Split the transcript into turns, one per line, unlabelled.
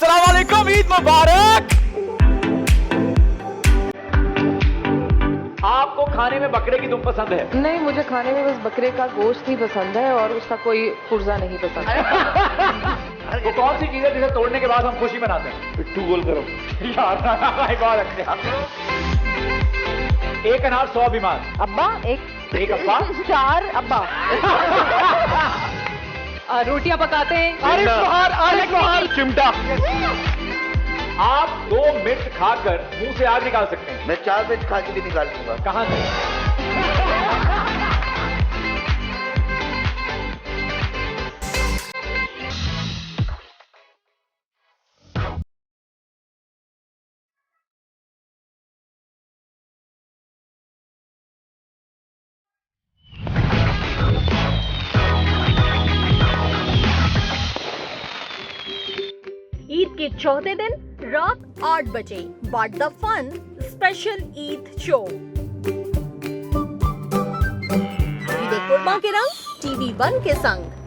अस्सलाम वालेकुम, ईद मुबारक। आपको खाने में बकरे की दुम पसंद है?
नहीं, मुझे खाने में बस बकरे का गोश्त ही पसंद है और उसका कोई पुर्जा नहीं पसंद है।
वो कौन सी चीज है जिसे तोड़ने के बाद हम खुशी मनाते हैं?
पिट्ठू गोल करो
यार बहुत अच्छा। एक अनार 100 बीमार।
अब्बा एक
अब्बा
4 अब्बा। रोटियां पकाते हैं।
आरिफ लोहार चिमटा। आप 2 मिर्च खाकर मुंह से आग निकाल सकते हैं।
मैं 4 मिनट खा के भी निकाल लूंगा।
कहां से?
ईद के चौथे दिन रात 8 बजे what the fun special Eid show. देखो के रंग TV1 के संग।